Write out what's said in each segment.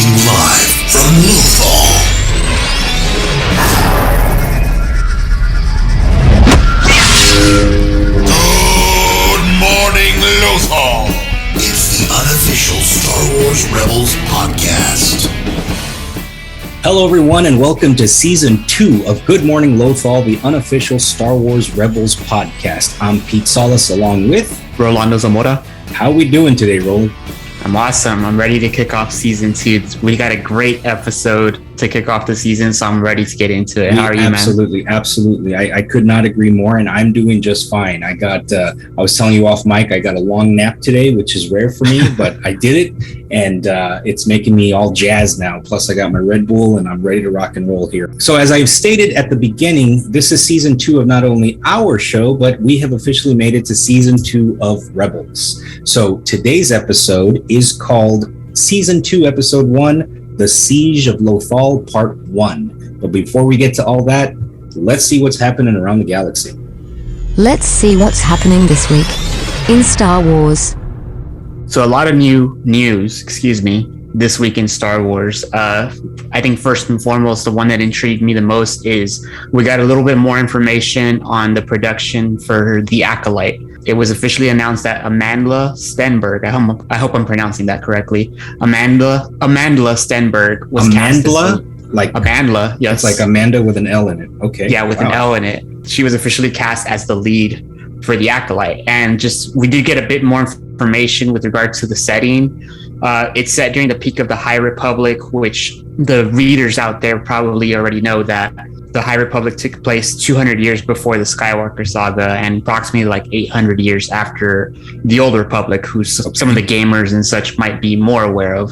Broadcasting live from Lothal. Good morning, Lothal. It's the Unofficial Star Wars Rebels podcast. Hello, everyone, and welcome to Season 2 of Good Morning Lothal, the Unofficial Star Wars Rebels podcast. I'm Pete Salas, along with Rolando Zamora. How we doing today, Roland? I'm awesome. I'm ready to kick off Season 2. We got a great episode to kick off the season, so I'm ready to get into it. How are you, man? Absolutely. I could not agree more, and I'm doing just fine. I was telling you off mic, I got a long nap today, which is rare for me, but I did it, and it's making me all jazzed now. Plus, I got my Red Bull, and I'm ready to rock and roll here. So as I've stated at the beginning, this is Season 2 of not only our show, but we have officially made it to Season 2 of Rebels. So today's episode is called Season 2, Episode 1, The Siege of Lothal, Part 1. But before we get to all that, let's see what's happening around the galaxy. Let's see what's happening this week in Star Wars. So a lot of news, this week in Star Wars. I think first and foremost, the one that intrigued me the most is we got a little bit more information on the production for The Acolyte. It was officially announced that Amandla Stenberg, I hope I'm pronouncing that correctly, Amandla Stenberg was cast as Amandla, yes. It's like Amanda with an L in it. Okay. Yeah, with an L in it. She was officially cast as the lead for The Acolyte. And we did get a bit more information with regard to the setting. It's set during the peak of the High Republic, which the readers out there probably already know that the High Republic took place 200 years before the Skywalker saga and approximately like 800 years after the Old Republic, who some of the gamers and such might be more aware of.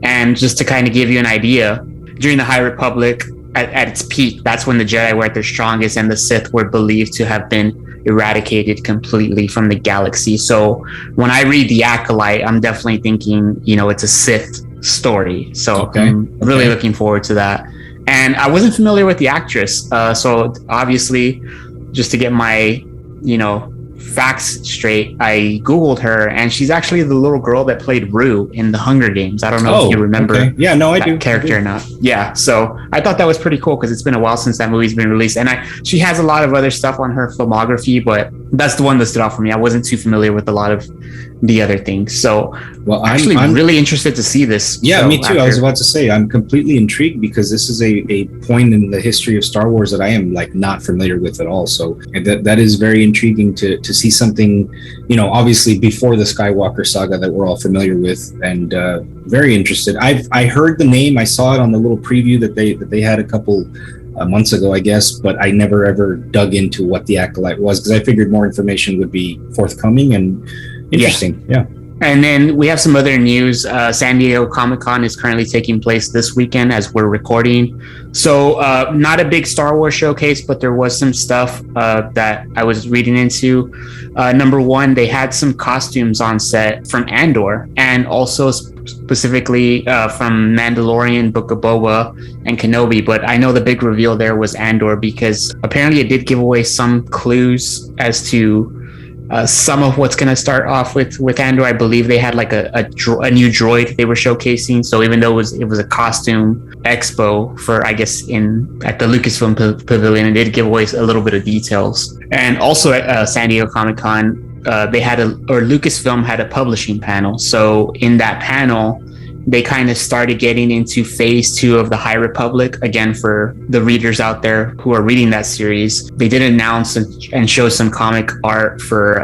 And just to kind of give you an idea, during the High Republic, at its peak, that's when the Jedi were at their strongest and the Sith were believed to have been eradicated completely from the galaxy. So when I read The Acolyte, I'm definitely thinking, it's a Sith story. So I'm really looking forward to that. And I wasn't familiar with the actress. So obviously, just to get my, facts straight, I Googled her, and she's actually the little girl that played Rue in the Hunger Games. I don't know if you remember that character or not. Yeah, so I thought that was pretty cool because it's been a while since that movie's been released. And she has a lot of other stuff on her filmography, but that's the one that stood out for me. I wasn't too familiar with a lot of the other things. So I'm really interested to see this. Yeah, me too. I was about to say, I'm completely intrigued because this is a point in the history of Star Wars that I am not familiar with at all. So that is very intriguing to see something, obviously before the Skywalker saga that we're all familiar with, and very interested. I heard the name. I saw it on the little preview that they had a couple months ago, I guess, but I never ever dug into what the Acolyte was because I figured more information would be forthcoming and interesting. Yeah. And then we have some other news. San Diego Comic-Con is currently taking place this weekend as we're recording. So not a big Star Wars showcase, but there was some stuff that I was reading into. Number one, they had some costumes on set from Andor and also specifically from Mandalorian, Book of Boba, and Kenobi. But I know the big reveal there was Andor because apparently it did give away some clues as to some of what's going to start off with Andor. I believe they had like a new droid they were showcasing. So even though it was a costume expo for, I guess, at the Lucasfilm Pavilion, it did give away a little bit of details. And also at San Diego Comic-Con, Lucasfilm had a publishing panel. So in that panel, they kind of started getting into phase 2 of the High Republic. Again, for the readers out there who are reading that series, they did announce and show some comic art for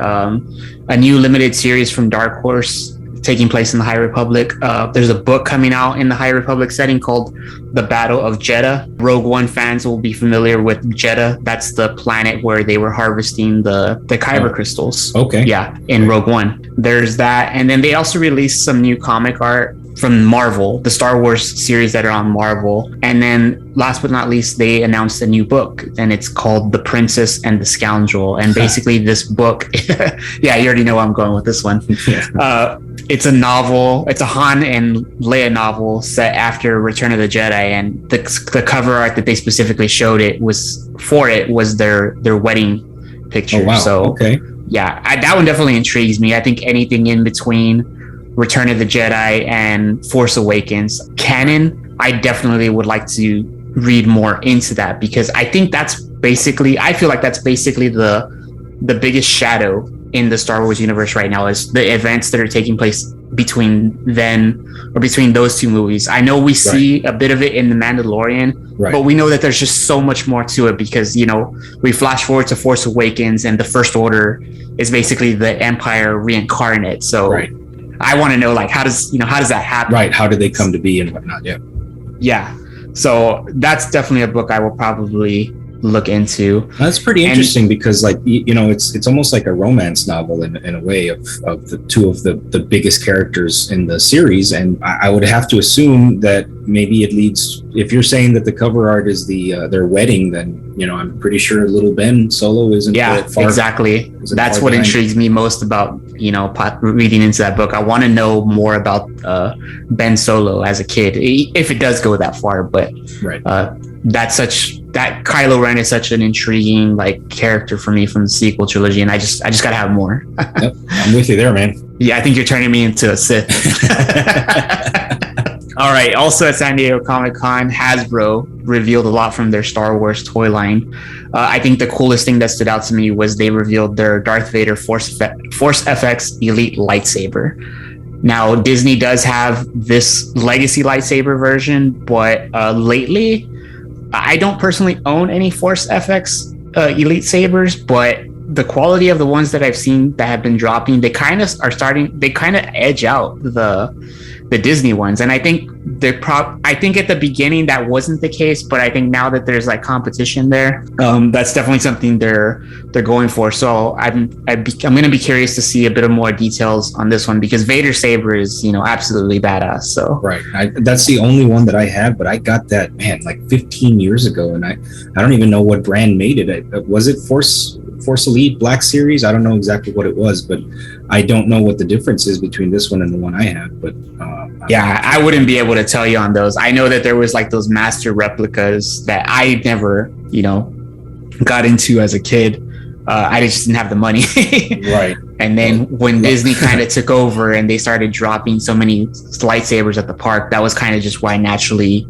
a new limited series from Dark Horse taking place in the High Republic. There's a book coming out in the High Republic setting called The Battle of Jeddah. Rogue One fans will be familiar with Jeddah. That's the planet where they were harvesting the Kyber crystals. Okay. Yeah, in Rogue One. There's that. And then they also released some new comic art from Marvel, the Star Wars series that are on Marvel. And then last but not least, they announced a new book, and it's called The Princess and the Scoundrel. And basically this book, yeah, you already know where I'm going with this one. It's a novel. It's a Han and Leia novel set after Return of the Jedi. And the cover art that they specifically showed was their wedding picture. Oh, wow. So okay. Yeah, that one definitely intrigues me. I think anything in between Return of the Jedi and Force Awakens. Canon, I definitely would like to read more into that, because I think I feel like that's basically the biggest shadow in the Star Wars universe right now, is the events that are taking place between those two movies. I know we see a bit of it in The Mandalorian, but we know that there's just so much more to it, because, you know, we flash forward to Force Awakens and the First Order is basically the Empire reincarnate. So I want to know, like, how does that happen? Right. How did they come to be and whatnot? Yeah. Yeah. So that's definitely a book I will probably look into. That's pretty interesting, because, like, you know, it's almost like a romance novel in a way of the two of the biggest characters in the series, and I would have to assume that maybe it leads, if you're saying that the cover art is their wedding, then, you know, I'm pretty sure little Ben Solo isn't far, exactly. That's what intrigues me most about, you know, reading into that book. I want to know more about Ben Solo as a kid, if it does go that far, but that Kylo Ren is such an intriguing, like, character for me from the sequel trilogy, and I just gotta have more. Yep, I'm with you there, man. Yeah, I think you're turning me into a Sith. All right. Also at San Diego Comic-Con, Hasbro revealed a lot from their Star Wars toy line. I think the coolest thing that stood out to me was they revealed their Darth Vader Force FX Elite lightsaber. Now, Disney does have this legacy lightsaber version, but lately, I don't personally own any Force FX Elite sabers, but the quality of the ones that I've seen that have been dropping, they kind of edge out the Disney ones. And I think I think at the beginning that wasn't the case, but I think now that there's, like, competition there, that's definitely something they're going for. So I'm going to be curious to see a bit of more details on this one, because Vader saber is, you know, absolutely badass. So that's the only one that I have, but I got that, man, like 15 years ago, and I don't even know what brand made it. Was it Force Elite Black Series? I don't know exactly what it was, but I don't know what the difference is between this one and the one I have. But I wouldn't be able to tell you on those. I know that there was, like, those master replicas that I never, you know, got into as a kid. I just didn't have the money. Right. And then when Disney kind of took over and they started dropping so many lightsabers at the park, that was kind of just why I naturally,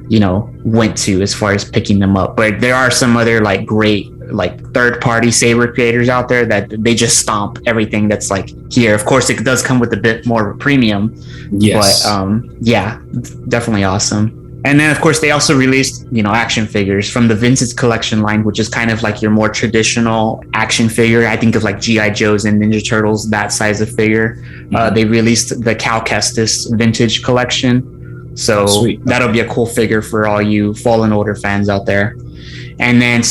you know, went to as far as picking them up. But there are some other, like, great, like, third-party saber creators out there that they just stomp everything that's, like, here. Of course, it does come with a bit more of a premium. Yes. But yeah, definitely awesome. And then, of course, they also released, you know, action figures from the Vintage Collection line, which is kind of like your more traditional action figure. I think of, like, G.I. Joes and Ninja Turtles, that size of figure. They released the Cal Kestis Vintage Collection. So that'll be a cool figure for all you Fallen Order fans out there. And then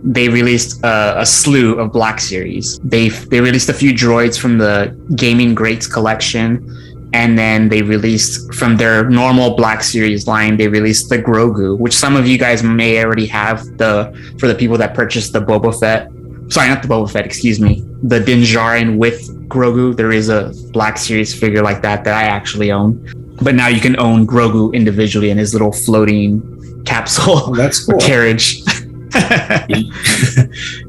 they released a slew of Black Series. They released a few droids from the Gaming Greats collection. And then they released from their normal Black Series line, they released the Grogu, which some of you guys may already have for the people that purchased the Boba Fett. Sorry, not the Boba Fett, excuse me. The Din Djarin with Grogu. There is a Black Series figure like that I actually own. But now you can own Grogu individually in his little floating capsule. That's cool. Carriage.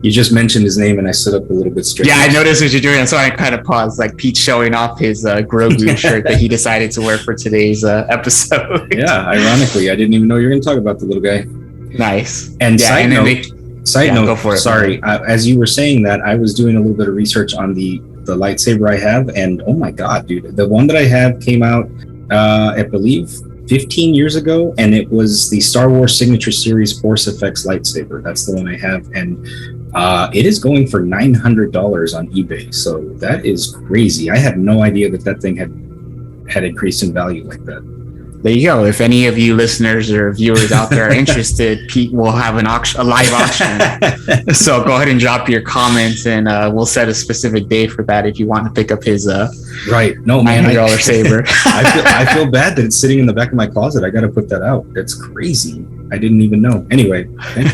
You just mentioned his name and I stood up a little bit straight. Yeah, I noticed what you're doing. So I kind of paused, like Pete showing off his Grogu shirt that he decided to wear for today's episode. Yeah, ironically, I didn't even know you were going to talk about the little guy. Nice. And side note, go for it, sorry, as you were saying that, I was doing a little bit of research on the lightsaber I have, and oh my god, dude, the one that I have came out, I believe, 15 years ago, and it was the Star Wars Signature Series Force FX lightsaber. That's the one I have, and it is going for $900 on eBay. So that is crazy. I had no idea that thing had increased in value like that. There you go. If any of you listeners or viewers out there are interested, Pete will have a live auction. So go ahead and drop your comments, and we'll set a specific day for that if you want to pick up his $900 saber. I feel bad that it's sitting in the back of my closet. I got to put that out. That's crazy. I didn't even know. Anyway, thank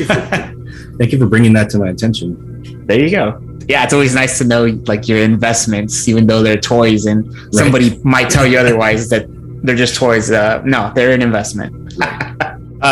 you for bringing that to my attention. There you go. Yeah, it's always nice to know, like, your investments, even though they're toys, and somebody might tell you otherwise that they're just toys. No, they're an investment.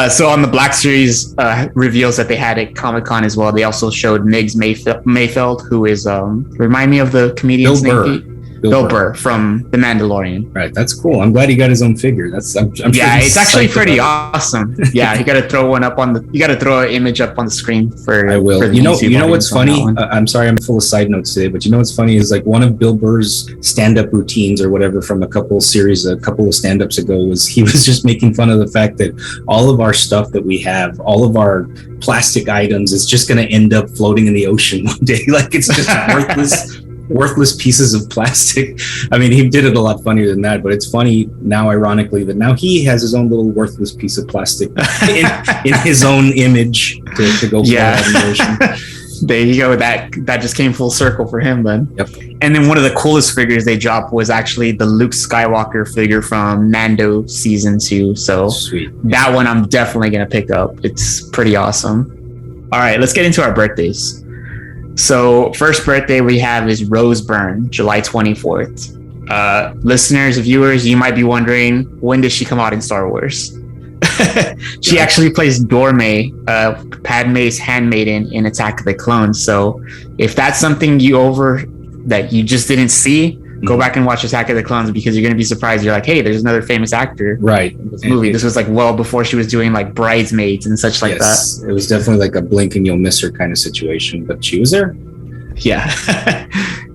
So on the Black Series reveals that they had at Comic-Con as well, they also showed Miggs Mayfeld, who is, remind me of the comedian's name? Bill Burr from The Mandalorian. Right, that's cool. I'm glad he got his own figure. I'm sure it's actually pretty awesome. Yeah, you got to throw one up you got to throw an image up on the screen for. I will. For the you know YouTube what's funny? I'm sorry, I'm full of side notes today, but you know what's funny is like one of Bill Burr's stand-up routines or whatever from a couple of stand-ups ago was he was just making fun of the fact that all of our stuff that we have, all of our plastic items, is just going to end up floating in the ocean one day. Like it's just worthless pieces of plastic. I mean, he did it a lot funnier than that, but it's funny now, ironically, that now he has his own little worthless piece of plastic in his own image to go float out in the ocean. There you go. That just came full circle for him then. Yep. And then one of the coolest figures they dropped was actually the Luke Skywalker figure from Mando season 2. So sweet. That one I'm definitely going to pick up. It's pretty awesome. All right, let's get into our birthdays. So first birthday we have is Rose Byrne, July 24th. Listeners, viewers, you might be wondering, when does she come out in Star Wars? She actually plays Dorme, Padme's handmaiden in Attack of the Clones. So if that's something that you just didn't see, go back and watch Attack of the Clones, because you're going to be surprised. You're like, hey, there's another famous actor. Right. In this movie. This was like well before she was doing like Bridesmaids and such like that. It was definitely like a blink and you'll miss her kind of situation, but she was there. Yeah.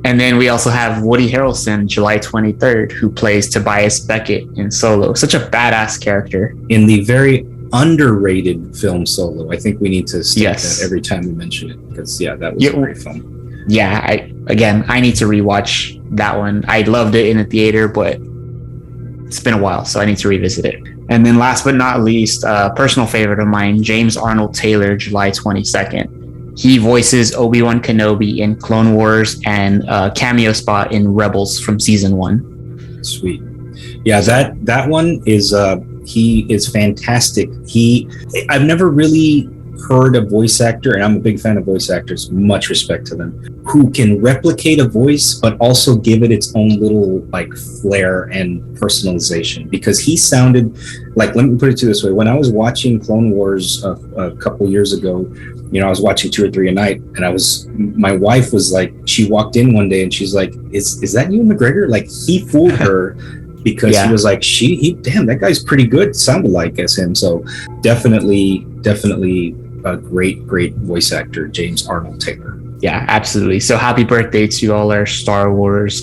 And then we also have Woody Harrelson, July 23rd, who plays Tobias Beckett in Solo. Such a badass character. In the very underrated film Solo. I think we need to state that every time we mention it, because that was very fun. Yeah, I need to rewatch that one. I loved it in the theater, but it's been a while, so I need to revisit it. And then last but not least, personal favorite of mine, James Arnold Taylor, July 22nd. He voices Obi-Wan Kenobi in Clone Wars and cameo spot in Rebels from season 1. Sweet. Yeah, that one is he is fantastic. I've never really heard a voice actor, and I'm a big fan of voice actors, much respect to them, who can replicate a voice but also give it its own little like flair and personalization, because he sounded like, let me put it to you this way, when I was watching Clone Wars a couple years ago, I was watching 2 or 3 a night, and my wife was like, she walked in one day and she's like, is that Ewan McGregor? Like, he fooled her because he was like, damn, that guy's pretty good, sounded like as him. So definitely a great voice actor, James Arnold Taylor. Yeah, absolutely. So happy birthday to all our Star Wars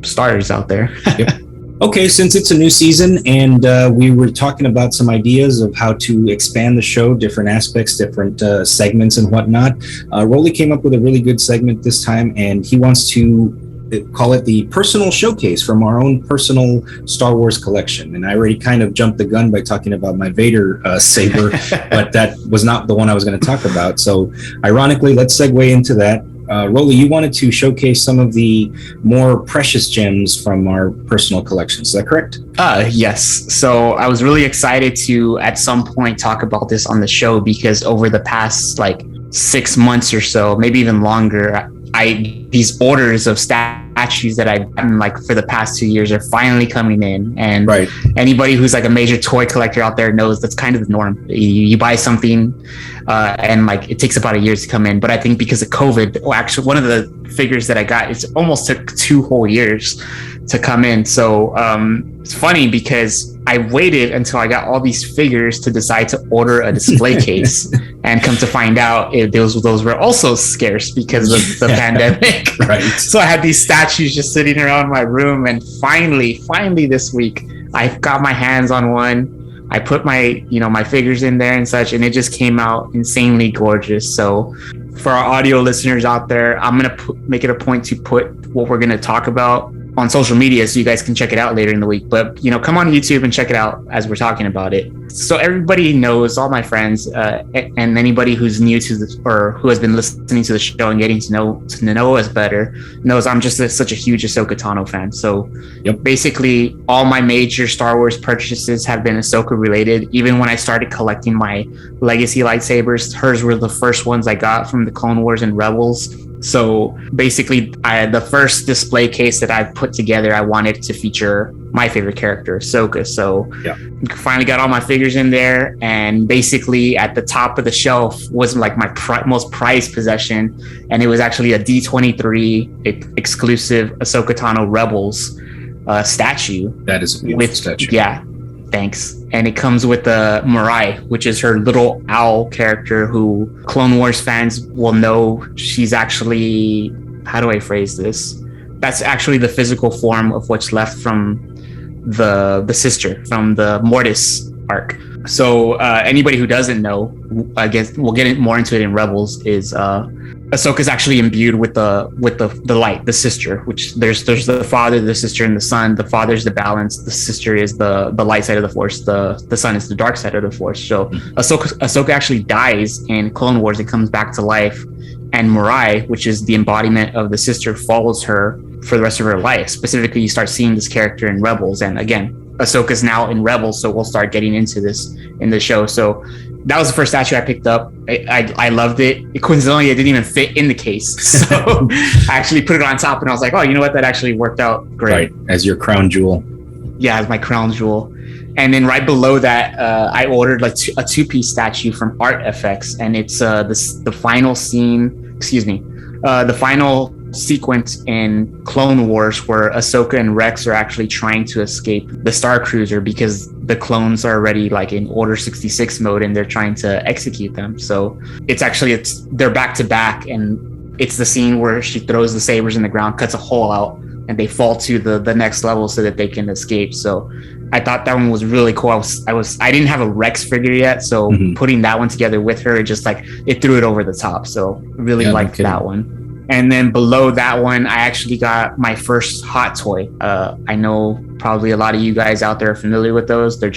stars out there. Yep. Okay, since it's a new season and we were talking about some ideas of how to expand the show, different aspects, different segments and whatnot, Rolly came up with a really good segment this time, and he wants to call it the personal showcase from our own personal Star Wars collection. And I already kind of jumped the gun by talking about my Vader saber, but that was not the one I was going to talk about. So ironically, let's segue into that. Rolly, you wanted to showcase some of the more precious gems from our personal collection. Is that correct? Yes. So I was really excited to, at some point, talk about this on the show, because over the past 6 months or so, maybe even longer, these orders of statues that I've gotten for the past 2 years are finally coming in. And anybody who's a major toy collector out there knows that's kind of the norm. You buy something and it takes about a year to come in. But I think because of COVID, actually one of the figures that I got, it almost took 2 whole years to come in. So it's funny because I waited until I got all these figures to decide to order a display case, and come to find out those were also scarce because of the pandemic. Right. So I had these statues just sitting around my room, and finally this week I got my hands on one. I put my figures in there and such, and it just came out insanely gorgeous. So for our audio listeners out there, I'm gonna make it a point to put what we're gonna talk about on social media so you guys can check it out later in the week. But come on YouTube and check it out as we're talking about it. So everybody knows, all my friends and anybody who's new to this or who has been listening to the show and getting to know us better knows I'm just such a huge Ahsoka Tano fan. So basically all my major Star Wars purchases have been Ahsoka related. Even when I started collecting my legacy lightsabers, hers were the first ones I got from the Clone Wars and Rebels. So basically, the first display case that I put together, I wanted to feature my favorite character, Ahsoka. So finally got all my figures in there, and basically at the top of the shelf was like my most prized possession, and it was actually a D23 exclusive Ahsoka Tano Rebels statue. That is a beautiful statue. Yeah, thanks. And it comes with a Mirai, which is her little owl character who Clone Wars fans will know. She's actually, how do I phrase this? That's actually the physical form of what's left from the sister from the Mortis arc. So anybody who doesn't know, I guess we'll get more into it in Rebels, is Ahsoka's actually imbued with the light, the sister, which there's the father, the sister, and the son. The father's the balance, the sister is the light side of the force, the son is the dark side of the force. So Ahsoka actually dies in Clone Wars. It comes back to life, and Mirai, which is the embodiment of the sister, follows her for the rest of her life. Specifically, you start seeing this character in Rebels, and again, Ahsoka's now in Rebels, so we'll start getting into this in the show. So that was the first statue I picked up. I loved it. Coincidentally, it didn't even fit in the case, so I actually put it on top, and I was like, oh, you know what, that actually worked out great. Right, as your crown jewel. Yeah, as my crown jewel. And then right below that, I ordered like a two-piece statue from Art FX, and it's the final scene. The final sequence in Clone Wars where Ahsoka and Rex are actually trying to escape the Star Cruiser because the clones are already like in Order 66 mode and they're trying to execute them. So they're back to back, and it's the scene where she throws the sabers in the ground, cuts a hole out, and they fall to the next level so that they can escape. So I thought that one was really cool. I didn't have a Rex figure yet, so putting that one together with her, it threw it over the top. So really liked that one. And then below that one, I actually got my first hot toy. I know probably a lot of you guys out there are familiar with those. They're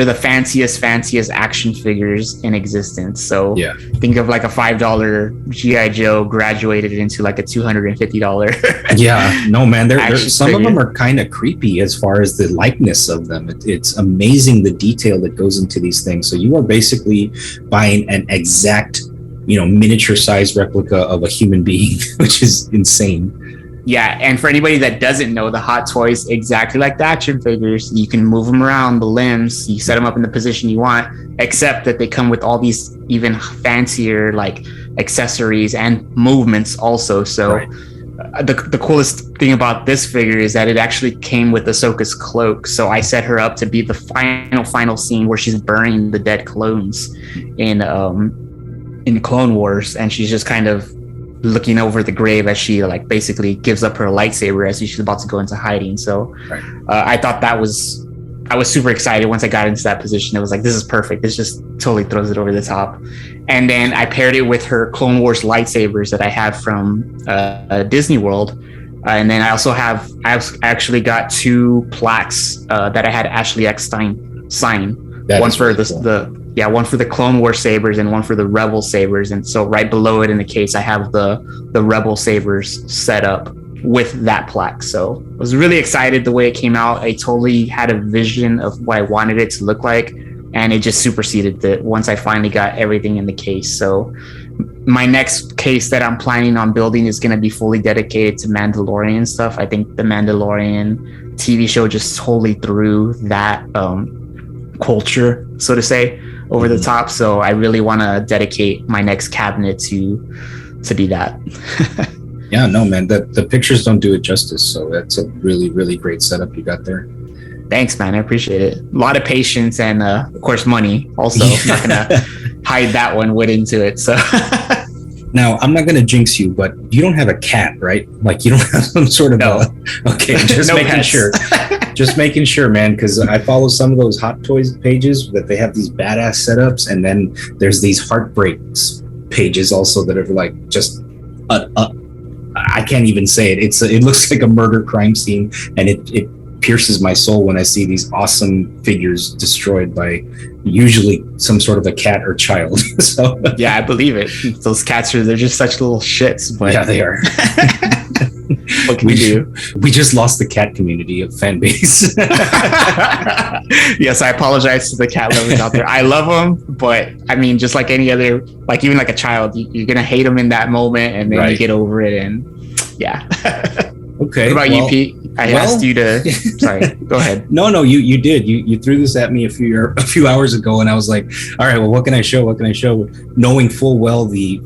the fanciest action figures in existence. So think of like a $5 G.I. Joe graduated into like a $250. Yeah, no, man. Some of them are kind of creepy as far as the likeness of them. It's amazing the detail that goes into these things. So you are basically buying an exact, miniature size replica of a human being, which is insane. Yeah, and for anybody that doesn't know, the hot toys, exactly like the action figures, you can move them around the limbs, you set them up in the position you want, except that they come with all these even fancier like accessories and movements also. So the coolest thing about this figure is that it actually came with Ahsoka's cloak. So I set her up to be the final scene where she's burning the dead clones in Clone Wars, and she's just kind of looking over the grave as she like basically gives up her lightsaber as she's about to go into hiding. So I thought I was super excited once I got into that position. It was like, this is perfect. This just totally throws it over the top. And then I paired it with her Clone Wars lightsabers that I have from Disney World. And then I actually got two plaques that I had Ashley Eckstein sign. One for one for the Clone Wars sabers and one for the Rebel sabers. And so right below it in the case, I have the Rebel sabers set up with that plaque. So I was really excited the way it came out. I totally had a vision of what I wanted it to look like, and it just superseded it once I finally got everything in the case. So my next case that I'm planning on building is going to be fully dedicated to Mandalorian stuff. I think the Mandalorian TV show just totally threw that culture, so to say, over the top. So I really want to dedicate my next cabinet to be that. Yeah, no, man, the pictures don't do it justice. So that's a really, really great setup you got there. Thanks, man. I appreciate it. A lot of patience and, of course, money. Also, I'm not gonna hide that one went into it. So now, I'm not gonna jinx you, but you don't have a cat, right? Like you don't have some sort of okay, just no making pets. sure. Just making sure, man, because I follow some of those Hot Toys pages that they have these badass setups, and then there's these heartbreaks pages also that are like just I can't even say it. It looks like a murder crime scene, and it pierces my soul when I see these awesome figures destroyed by usually some sort of a cat or child. So yeah, I believe it. Those cats they're just such little shits. But yeah, they are. What can we do? We just lost the cat community of fan base. Yes, I apologize to the cat lovers out there. I love them, but I mean, just like any other, like even like a child, you're gonna hate them in that moment, and then you get over it, and yeah. Okay. What about you, Pete? I asked you to. Sorry, go ahead. No, you did. You threw this at me a few hours ago, and I was like, all right, well, what can I show? What can I show? Knowing full well the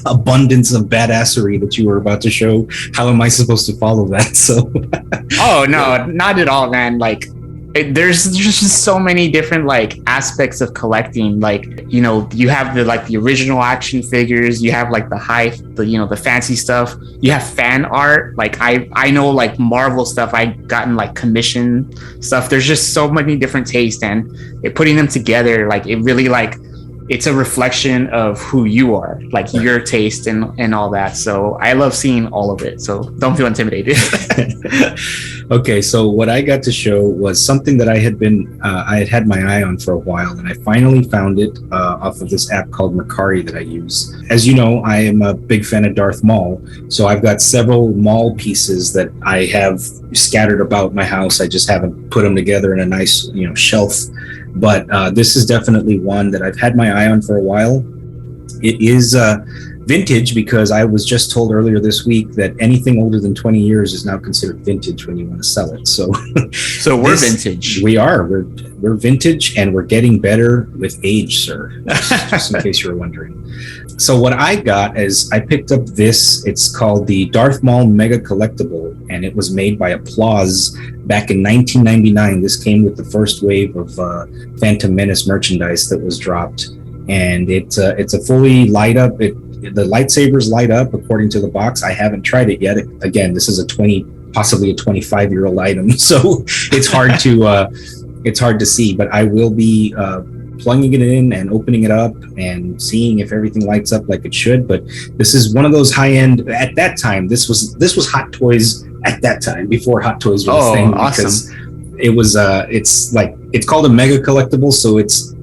abundance of badassery that you were about to show, how am I supposed to follow that? So. Oh no, not at all, man. Like, there's just so many different like aspects of collecting. Like, you know, you have the original action figures, you have like the fancy stuff, you have fan art. Like I know like Marvel stuff, I gotten like commission stuff. There's just so many different tastes, and putting them together, like it really like it's a reflection of who you are, like your taste and all that. So I love seeing all of it. So don't feel intimidated. Okay, so what I got to show was something that I had had my eye on for a while, and I finally found it off of this app called Mercari that I use. As you know, I am a big fan of Darth Maul, so I've got several Maul pieces that I have scattered about my house. I just haven't put them together in a nice, shelf. But this is definitely one that I've had my eye on for a while. It is vintage, because I was just told earlier this week that anything older than 20 years is now considered vintage when you want to sell it. So we're vintage. We are. We're vintage, and we're getting better with age, sir. Just in case you were wondering. So what I got is I picked up this. It's called the Darth Maul Mega Collectible, and it was made by Applause back in 1999. This came with the first wave of Phantom Menace merchandise that was dropped, and it's a fully light up. The lightsabers light up according to the box. I haven't tried it yet. Again, this is possibly a 25-year-old item, so it's hard to see. But I will be plugging it in and opening it up and seeing if everything lights up like it should. But this is one of those high-end. At that time, this was Hot Toys at that time, before Hot Toys was a thing. Awesome. Because it was it's called a mega collectible, so it's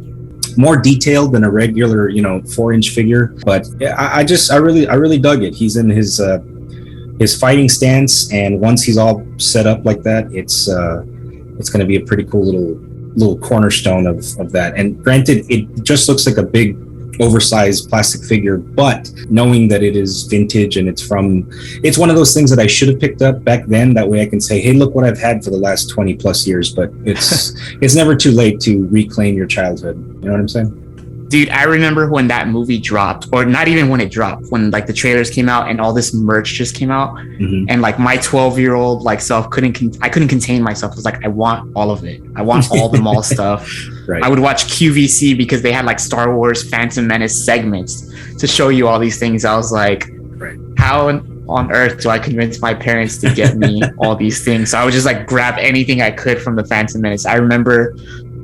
more detailed than a regular 4-inch figure. But yeah, I really dug it. He's in his fighting stance, and once he's all set up like that, it's going to be a pretty cool little cornerstone of that. And granted, it just looks like a big oversized plastic figure, but knowing that it is vintage and it's one of those things that I should have picked up back then. That way I can say, hey, look what I've had for the last 20 plus years. But it's never too late to reclaim your childhood. You know what I'm saying? Dude, I remember when that movie dropped, or not even when it dropped, when like the trailers came out and all this merch just came out, and like my 12-year-old like self couldn't contain myself. I was like, I want all of it. I want all the Maul stuff. Right. I would watch QVC because they had like Star Wars Phantom Menace segments to show you all these things. I was like, how on earth do I convince my parents to get me all these things? So I would just like grab anything I could from the Phantom Menace. I remember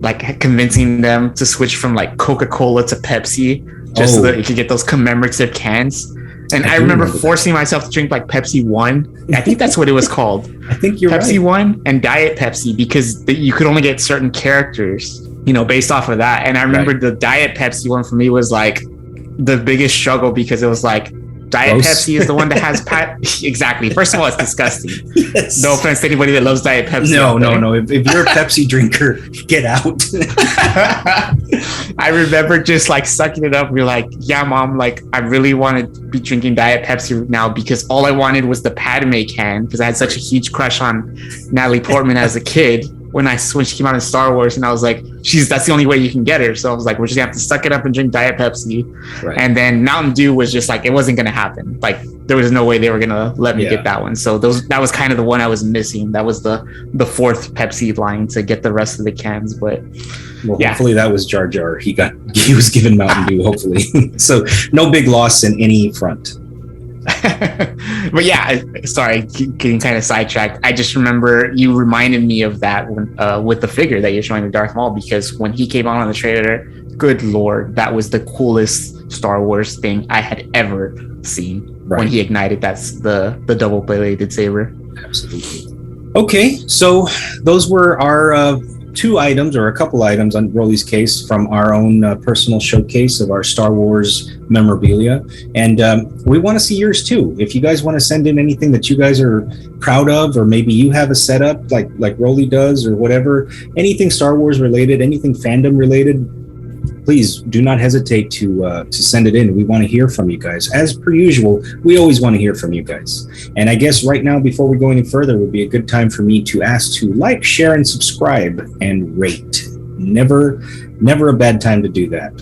like convincing them to switch from like Coca-Cola to Pepsi just so that you could get those commemorative cans. And I remember forcing myself to drink like Pepsi One. I think that's what it was called. I think you're Pepsi right. One and Diet Pepsi, because you could only get certain characters, based off of that. And I remember the Diet Pepsi one for me was like the biggest struggle, because it was like Diet Gross. Pepsi is the one that has exactly. First of all, it's disgusting. Yes. No offense to anybody that loves Diet Pepsi. No. If you're a Pepsi drinker, get out. I remember just like sucking it up. We're like, yeah, Mom, like I really want to be drinking Diet Pepsi now, because all I wanted was the Padme can, because I had such a huge crush on Natalie Portman as a kid when she came out in Star Wars, and I was like, that's the only way you can get her. So I was like, we're just gonna have to suck it up and drink Diet Pepsi. Right. And then Mountain Dew was just like, it wasn't gonna happen. Like there was no way they were gonna let me get that one. So that was kind of the one I was missing. That was the fourth Pepsi line to get the rest of the cans. But hopefully that was Jar Jar. He was given Mountain Dew, hopefully. So no big loss in any front. But yeah, sorry, getting kind of sidetracked. I just remember you reminded me of that when, with the figure that you're showing, the Darth Maul, because when he came out on the trailer, good Lord, that was the coolest Star Wars thing I had ever seen. Right. When he ignited the double-bladed saber. Absolutely. Okay, so those were our two items or a couple items on Rolly's case from our own personal showcase of our Star Wars memorabilia. And we want to see yours too. If you guys want to send in anything that you guys are proud of, or maybe you have a setup like Rolly does or whatever, anything Star Wars related, anything fandom related, please do not hesitate to send it in. We want to hear from you guys. As per usual, we always want to hear from you guys. And I guess right now, before we go any further, would be a good time for me to ask to like, share, and subscribe and rate. Never a bad time to do that.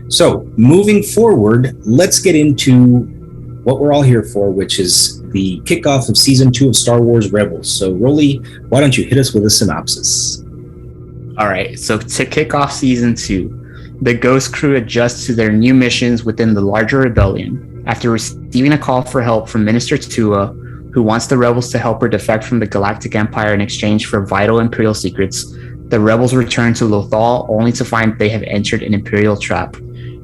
So moving forward, let's get into what we're all here for, which is the kickoff of season 2 of Star Wars Rebels. So Rolly, why don't you hit us with a synopsis? All right. So to kick off season 2, the Ghost crew adjusts to their new missions within the larger rebellion. After receiving a call for help from Minister Tua, who wants the rebels to help her defect from the Galactic Empire in exchange for vital Imperial secrets, the rebels return to Lothal only to find they have entered an Imperial trap.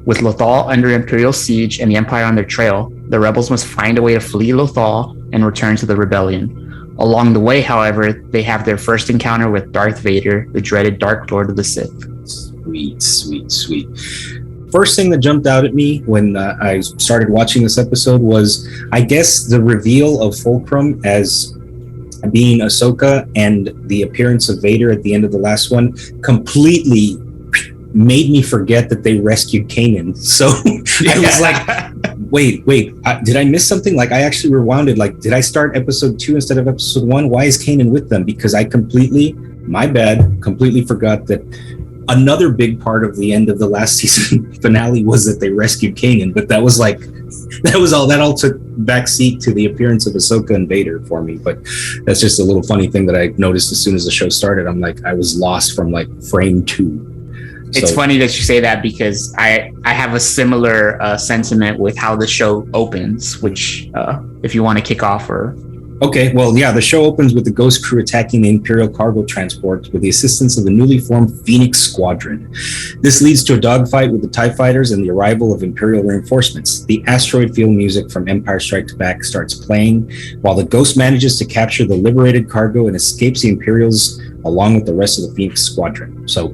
With Lothal under Imperial siege and the Empire on their trail, the rebels must find a way to flee Lothal and return to the rebellion. Along the way, however, they have their first encounter with Darth Vader, the dreaded Dark Lord of the Sith. Sweet. First thing that jumped out at me when I started watching this episode was, I guess, the reveal of Fulcrum as being Ahsoka and the appearance of Vader at the end of the last one completely made me forget that they rescued Kanan. So I was like, wait, did I miss something? Like, I actually rewound it. Like, did I start episode 2 instead of episode 1? Why is Kanan with them? Because I completely forgot that another big part of the end of the last season finale was that they rescued Kanan, but that was all that all took backseat to the appearance of Ahsoka and Vader for me. But that's just a little funny thing that I noticed as soon as the show started. I'm like, I was lost from like frame 2. It's funny that you say that, because I have a similar sentiment with how the show opens, which if you want to kick off or... Okay, well, yeah, the show opens with the Ghost crew attacking the Imperial cargo transport with the assistance of the newly formed Phoenix Squadron. This leads to a dogfight with the TIE fighters and the arrival of Imperial reinforcements. The asteroid field music from Empire Strikes Back starts playing, while the Ghost manages to capture the liberated cargo and escapes the Imperials along with the rest of the Phoenix Squadron. So,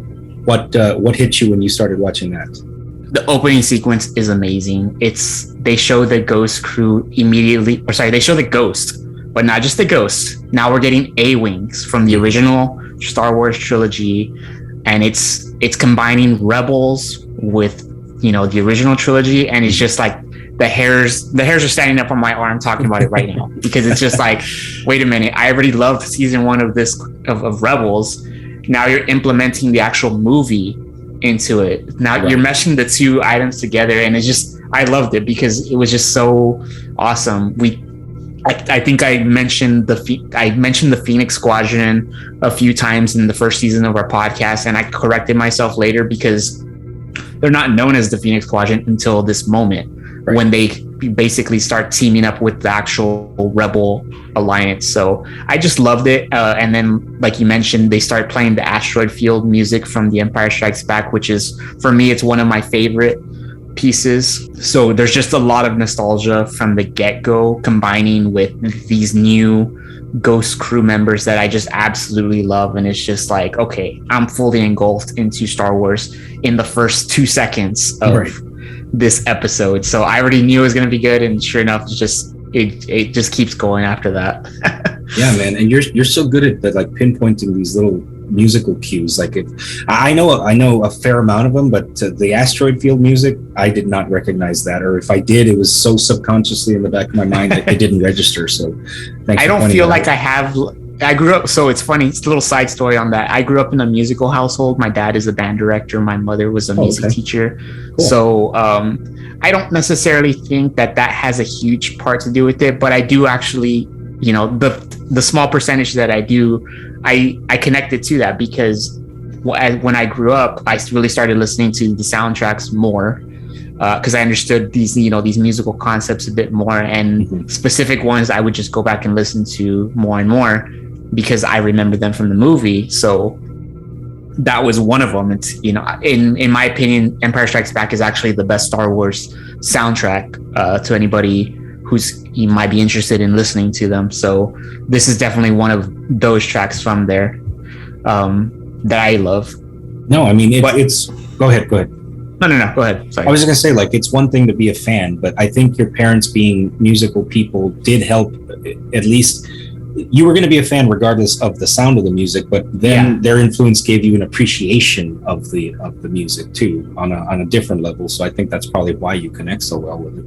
what hit you when you started watching that? The opening sequence is amazing. They show the Ghost crew they show the Ghost, but not just the Ghost. Now we're getting A-Wings from the original Star Wars trilogy, and it's combining Rebels with, the original trilogy, and it's just like the hairs are standing up on my arm talking about it right now, because it's just like, wait a minute, I already loved season 1 of Rebels. Now you're implementing the actual movie into it. Now you're meshing the two items together, and I loved it because it was just so awesome. I think I mentioned the Phoenix Squadron a few times in the first season of our podcast, and I corrected myself later because they're not known as the Phoenix Squadron until this moment, when they basically start teaming up with the actual Rebel Alliance. So I just loved it. And then, like you mentioned, they start playing the asteroid field music from The Empire Strikes Back, which is, for me, it's one of my favorite pieces. So there's just a lot of nostalgia from the get-go, combining with these new Ghost crew members that I just absolutely love. And it's just like, okay, I'm fully engulfed into Star Wars in the first 2 seconds of this episode. So I already knew it was going to be good, and sure enough, it just keeps going after that. Yeah, man, and you're so good at like pinpointing these little musical cues. Like, I know a fair amount of them, but the asteroid field music, I did not recognize that, or if I did, it was so subconsciously in the back of my mind that it didn't register. So I don't feel like I grew up, so it's funny, it's a little side story on that. I grew up in a musical household. My dad is a band director, my mother was a music teacher. Cool. So I don't necessarily think that has a huge part to do with it, but I do actually, the small percentage that I do, I connected to that, because when I grew up, I really started listening to the soundtracks more, because I understood these musical concepts a bit more, and specific ones I would just go back and listen to more and more because I remember them from the movie. So that was one of them. It's, in my opinion, Empire Strikes Back is actually the best Star Wars soundtrack to anybody you might be interested in listening to them. So this is definitely one of those tracks from there. that I love. No, I mean, it's go ahead. No, go ahead. Sorry. I was going to say, like, it's one thing to be a fan, but I think your parents being musical people did help. At least you were going to be a fan regardless of the sound of the music, but then their influence gave you an appreciation of the music too on a different level. So I think that's probably why you connect so well with it.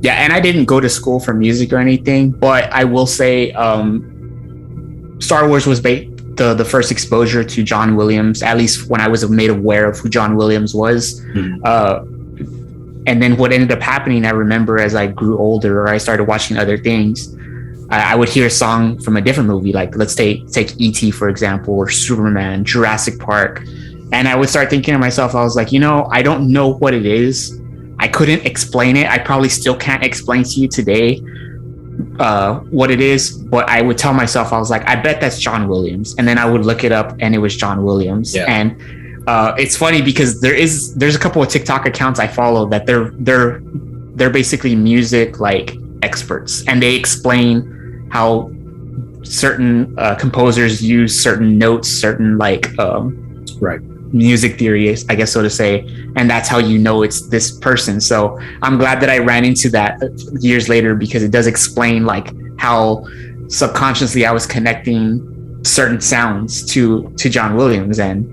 Yeah, and I didn't go to school for music or anything, but I will say Star Wars was the first exposure to John Williams, at least when I was made aware of who John Williams was. And then what ended up happening, I remember as I grew older or I started watching other things, I would hear a song from a different movie, like let's take E.T. for example, or Superman, Jurassic Park. And I would start thinking to myself, I was like, I don't know what it is. I couldn't explain it. I probably still can't explain to you today what it is, but I would tell myself, I was like, I bet that's John Williams. And then I would look it up and it was John Williams. Yeah. And it's funny because there's a couple of TikTok accounts I follow that they're basically music like experts, and they explain how certain composers use certain notes, certain like music theory, I guess so to say, and that's how it's this person. So I'm glad that I ran into that years later, because it does explain like how subconsciously I was connecting certain sounds to John Williams. And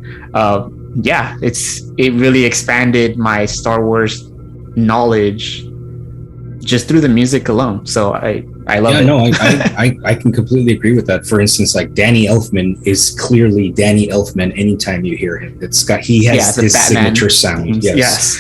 it really expanded my Star Wars knowledge just through the music alone. So I love it. No, I can completely agree with that. For instance, like Danny Elfman is clearly Danny Elfman anytime you hear him. He has his signature sound. Yes.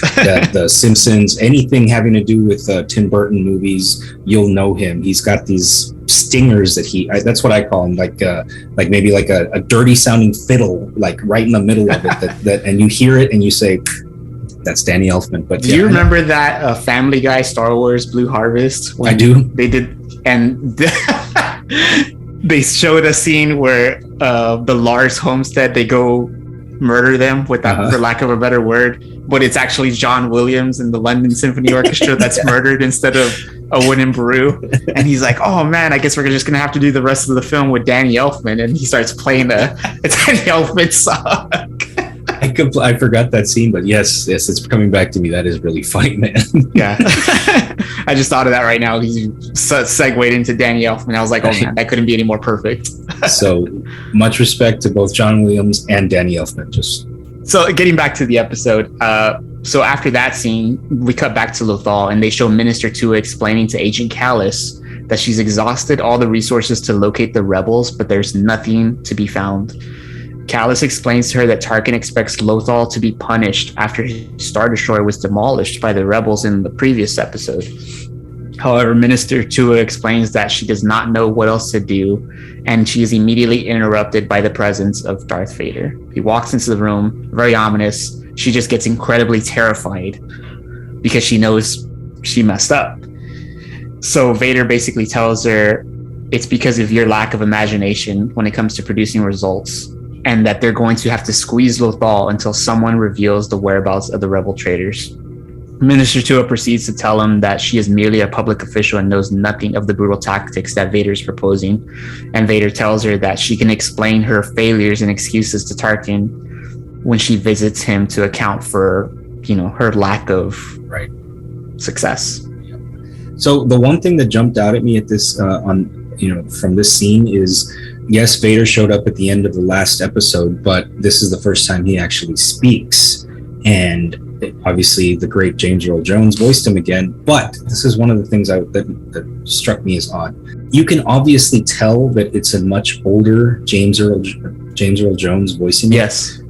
The Simpsons, anything having to do with Tim Burton movies, you'll know him. He's got these stingers that that's what I call him, like maybe like a dirty sounding fiddle, like right in the middle of it that and you hear it and you say, that's Danny Elfman. But do you remember that Family Guy Star Wars Blue Harvest? I do. They did, and they showed a scene where the Lars Homestead, they go murder them for lack of a better word, but it's actually John Williams and the London Symphony Orchestra that's murdered instead of Owen and Beru. And he's like, oh man, I guess we're just gonna have to do the rest of the film with Danny Elfman, and he starts playing a Danny Elfman song. I forgot that scene, but yes, it's coming back to me. That is really funny, man. Yeah. I just thought of that right now. He segued into Danny Elfman. I was like, oh man, that couldn't be any more perfect. So much respect to both John Williams and Danny Elfman. So getting back to the episode, so after that scene, we cut back to Lothal, and they show Minister Tua explaining to Agent Callus that she's exhausted all the resources to locate the rebels, but there's nothing to be found. Callus explains to her that Tarkin expects Lothal to be punished after his Star Destroyer was demolished by the rebels in the previous episode. However, Minister Tua explains that she does not know what else to do, and she is immediately interrupted by the presence of Darth Vader. He walks into the room, very ominous. She just gets incredibly terrified because she knows she messed up. So Vader basically tells her it's because of your lack of imagination when it comes to producing results, and that they're going to have to squeeze Lothal until someone reveals the whereabouts of the rebel traitors. Minister Tua proceeds to tell him that she is merely a public official and knows nothing of the brutal tactics that Vader's proposing. And Vader tells her that she can explain her failures and excuses to Tarkin when she visits him to account for, her lack of success. So the one thing that jumped out at me at this from this scene is, yes, Vader showed up at the end of the last episode, but this is the first time he actually speaks. And obviously the great James Earl Jones voiced him again. But this is one of the things that struck me as odd. You can obviously tell that it's a much older James Earl Jones voicing him. Yes.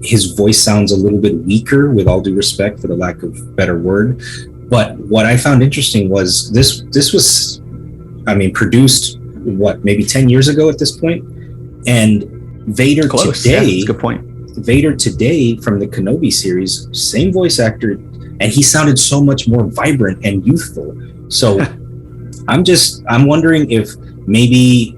His voice sounds a little bit weaker, with all due respect, for the lack of a better word. But what I found interesting was this was, produced maybe 10 years ago at this point, and Vader today, that's a good point. Vader today from the Kenobi series, same voice actor, and he sounded so much more vibrant and youthful. So I'm wondering if maybe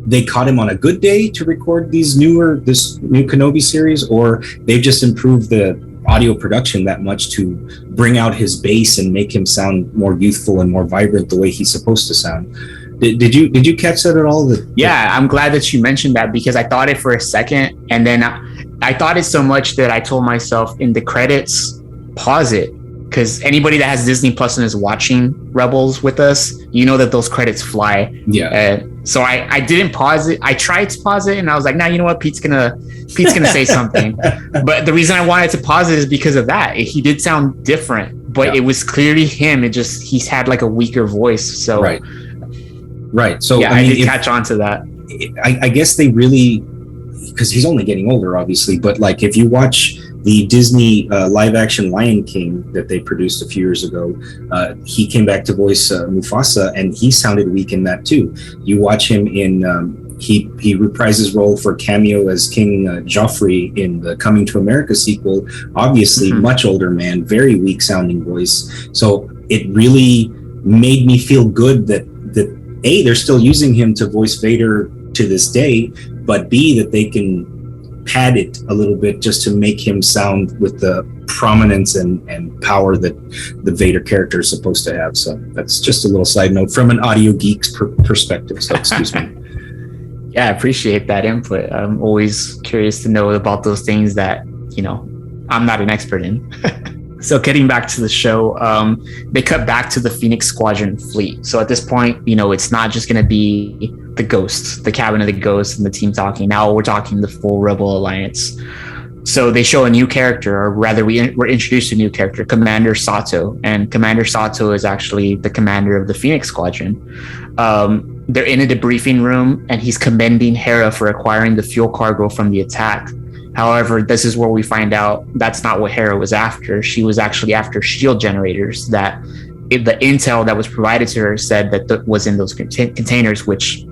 they caught him on a good day to record this new Kenobi series, or they've just improved the audio production that much to bring out his bass and make him sound more youthful and more vibrant the way he's supposed to sound. Did you catch that at all? Yeah, I'm glad that you mentioned that, because I thought it for a second, and then I thought it so much that I told myself in the credits, pause it. Because anybody that has Disney Plus and is watching Rebels with us, you know that those credits fly. Yeah. So I didn't pause it. I tried to pause it, and I was like, "Nah, you know what? Pete's gonna say something." But the reason I wanted to pause it is because of that. He did sound different, but it was clearly him. He's had like a weaker voice. So right. So yeah, I did catch on to that. I guess they really, because he's only getting older, obviously. But like, if you watch the Disney live action Lion King that they produced a few years ago, he came back to voice Mufasa, and he sounded weak in that too. You watch him in, he reprised his role for cameo as King Joffrey in the Coming to America sequel, obviously much older man, very weak sounding voice. So it really made me feel good that A, they're still using him to voice Vader to this day, but B, that they can pad it a little bit just to make him sound with the prominence and power that the Vader character is supposed to have. So that's just a little side note from an audio geek's perspective. So excuse me. Yeah, I appreciate that input. I'm always curious to know about those things that, I'm not an expert in. So getting back to the show, they cut back to the Phoenix Squadron fleet. So at this point, it's not just going to be the Ghosts, the cabin of the Ghosts and the team talking. Now we're talking the full Rebel Alliance. So they show a new character, or rather we're introduced to a new character, Commander Sato. And Commander Sato is actually the commander of the Phoenix Squadron. They're in a debriefing room, and he's commending Hera for acquiring the fuel cargo from the attack. However, this is where we find out that's not what Hera was after. She was actually after shield generators that the intel that was provided to her said that was in those containers, which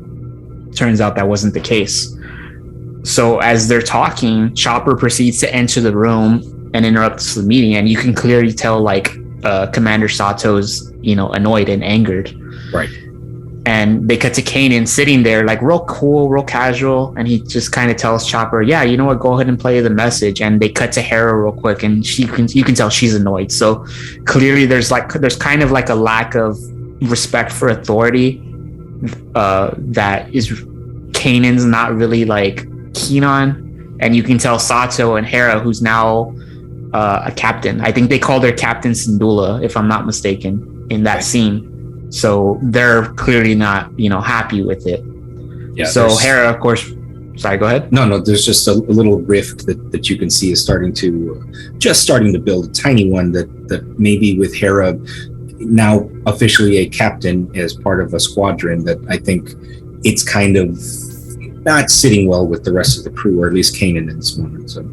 turns out that wasn't the case. So as they're talking, Chopper proceeds to enter the room and interrupts the meeting, and you can clearly tell Commander Sato's annoyed and angered. Right. And they cut to Kanan sitting there like real cool, real casual, and he just kind of tells Chopper, "Yeah, you know what? Go ahead and play the message." And they cut to Hera real quick, and you can tell she's annoyed. So clearly, there's kind of like a lack of respect for authority that is Kanan's not really keen on, and you can tell Sato and Hera, who's now a captain. I think they called her Captain Syndulla, if I'm not mistaken, in that scene. So they're clearly not, happy with it. Yeah. So Hera, of course. Sorry, go ahead. No. There's just a little rift that you can see is starting to build, a tiny one that maybe with Hera now officially a captain as part of a squadron, that I think it's kind of not sitting well with the rest of the crew, or at least Kanan in this moment. So.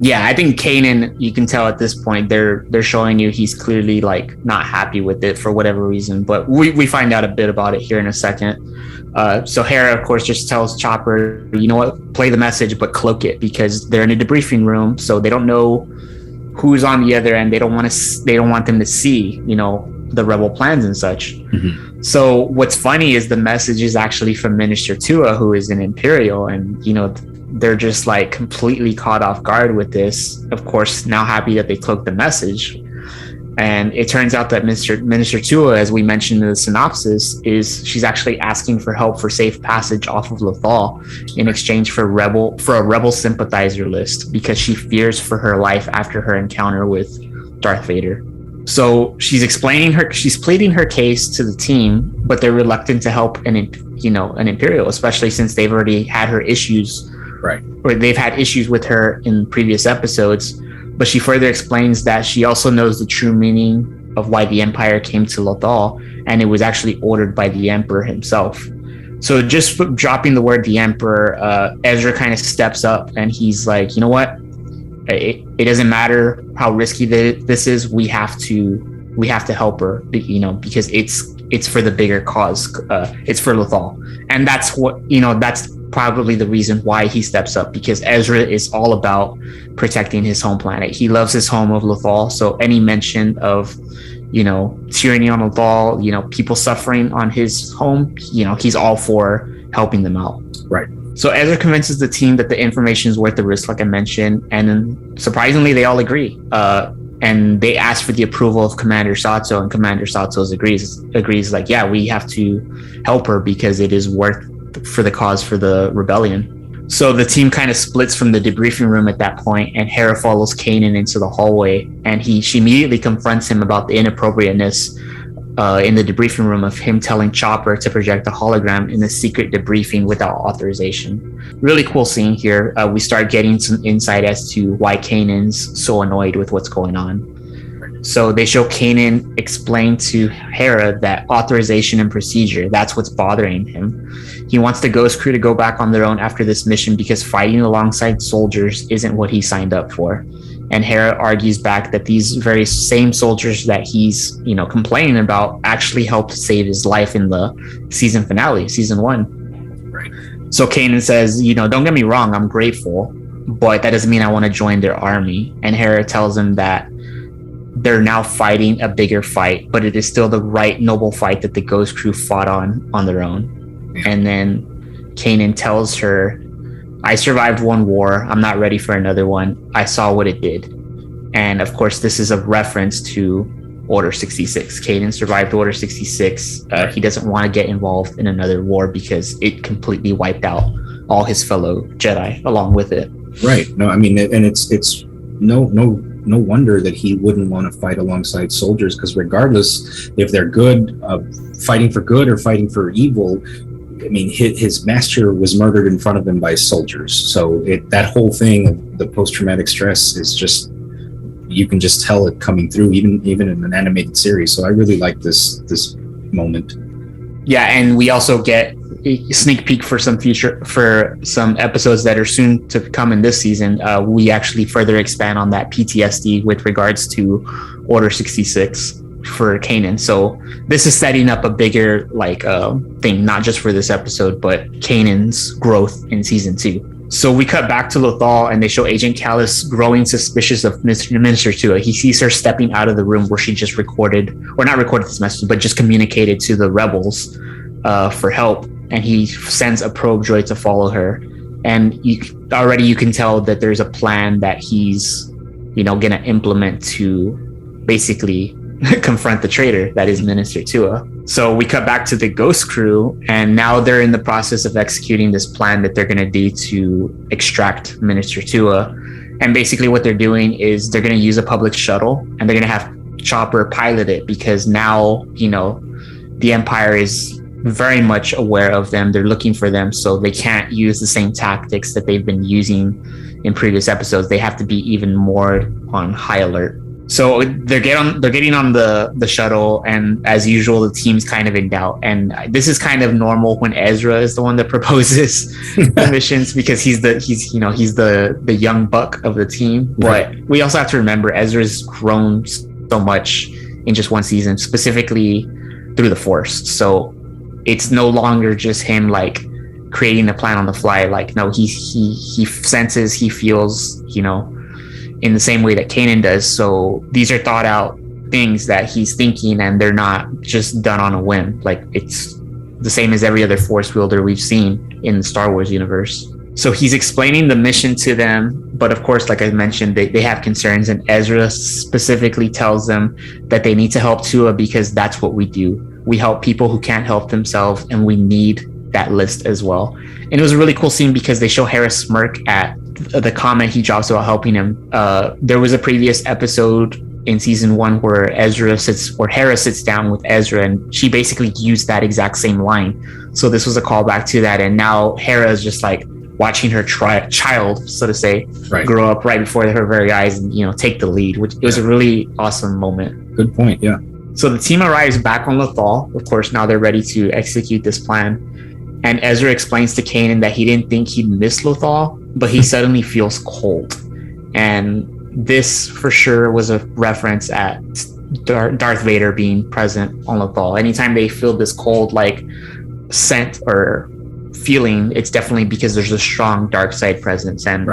Yeah, I think Kanan, you can tell at this point they're showing you he's clearly not happy with it for whatever reason, but we find out a bit about it here in a second. So Hera, of course, just tells Chopper, you know what, play the message, but cloak it, because they're in a debriefing room, so they don't know who's on the other end. They don't want them to see, the rebel plans and such. Mm-hmm. So what's funny is the message is actually from Minister Tua, who is an Imperial, and they're just completely caught off guard with this. Of course, now happy that they cloaked the message. And it turns out that Minister Tua, as we mentioned in the synopsis, she's actually asking for help for safe passage off of Lothal in exchange for a rebel sympathizer list, because she fears for her life after her encounter with Darth Vader. So she's pleading her case to the team, but they're reluctant to help an Imperial, especially since they've already had her issues. Right. Or they've had issues with her in previous episodes, but she further explains that she also knows the true meaning of why the Empire came to Lothal, and it was actually ordered by the Emperor himself. So just dropping the word the Emperor, Ezra kind of steps up, and he's like, you know what? It doesn't matter how risky this is. We have to help her, because it's for the bigger cause. It's for Lothal, and that's what that's probably the reason why he steps up, because Ezra is all about protecting his home planet. He loves his home of Lothal, so any mention of tyranny on Lothal, people suffering on his home, he's all for helping them out. Right. So Ezra convinces the team that the information is worth the risk, like I mentioned, and then surprisingly they all agree, and they ask for the approval of Commander Sato, and Commander Sato agrees yeah, we have to help her because it is worth for the cause for the rebellion. So the team kind of splits from the debriefing room at that point, and Hera follows Kanan into the hallway, and she immediately confronts him about the inappropriateness in the debriefing room of him telling Chopper to project a hologram in a secret debriefing without authorization. Really cool scene here. We start getting some insight as to why Kanan's so annoyed with what's going on. So they show Kanan explain to Hera that authorization and procedure, that's what's bothering him. He wants the Ghost Crew to go back on their own after this mission because fighting alongside soldiers isn't what he signed up for. And Hera argues back that these very same soldiers that he's, complaining about actually helped save his life in the season finale, season 1. Right. So Kanan says, don't get me wrong, I'm grateful, but that doesn't mean I want to join their army. And Hera tells him that they're now fighting a bigger fight, but it is still the right noble fight that the Ghost Crew fought on their own. Yeah. And then Kanan tells her, I survived one war. I'm not ready for another one. I saw what it did. And of course, this is a reference to Order 66. Kanan survived Order 66. He doesn't want to get involved in another war because it completely wiped out all his fellow Jedi along with it. Right. No, I mean, and it's no wonder that he wouldn't want to fight alongside soldiers, because regardless if they're good, fighting for good or fighting for evil, I mean, his master was murdered in front of him by soldiers. So that whole thing of the post-traumatic stress is just, you can just tell it coming through, even in an animated series. So I really like this moment. Yeah, and we also get a sneak peek for some episodes that are soon to come in this season. We actually further expand on that PTSD with regards to Order 66 for Kanan. So this is setting up a bigger thing, not just for this episode, but Kanan's growth in season 2. So we cut back to Lothal, and they show Agent Callus growing suspicious of Minister Tua. He sees her stepping out of the room where she just not recorded this message, but just communicated to the rebels for help. And he sends a probe droid to follow her. And you can tell that there's a plan that he's, gonna implement to basically confront the traitor that is Minister Tua. So we cut back to the Ghost Crew, and now they're in the process of executing this plan that they're gonna do to extract Minister Tua. And basically what they're doing is they're gonna use a public shuttle, and they're gonna have Chopper pilot it, because now, the Empire is very much aware of them. They're looking for them, so they can't use the same tactics that they've been using in previous episodes. They have to be even more on high alert. So they're getting on the shuttle, and as usual, the team's kind of in doubt. And this is kind of normal when Ezra is the one that proposes the missions, because he's the young buck of the team. Right. But we also have to remember Ezra's grown so much in just one season, specifically through the Force. So it's no longer just him creating the plan on the fly. No, he senses, he feels, in the same way that Kanan does. So these are thought out things that he's thinking, and they're not just done on a whim. It's the same as every other Force wielder we've seen in the Star Wars universe. So he's explaining the mission to them, but of course, like I mentioned, they have concerns, and Ezra specifically tells them that they need to help Tua because that's what we do. We help people who can't help themselves, and we need that list as well. And it was a really cool scene because they show Hera smirk at the comment he drops about helping him. There was a previous episode in season 1 where Hera sits down with Ezra, and she basically used that exact same line. So this was a callback to that, and now Hera is just watching her child, so to say, grow up right before her very eyes, and take the lead, which it was a really awesome moment. Good point. Yeah. So the team arrives back on Lothal. Of course, now they're ready to execute this plan. And Ezra explains to Kanan that he didn't think he'd miss Lothal, but he suddenly feels cold. And this for sure was a reference at Darth Vader being present on Lothal. Anytime they feel this cold scent or feeling, it's definitely because there's a strong dark side presence. And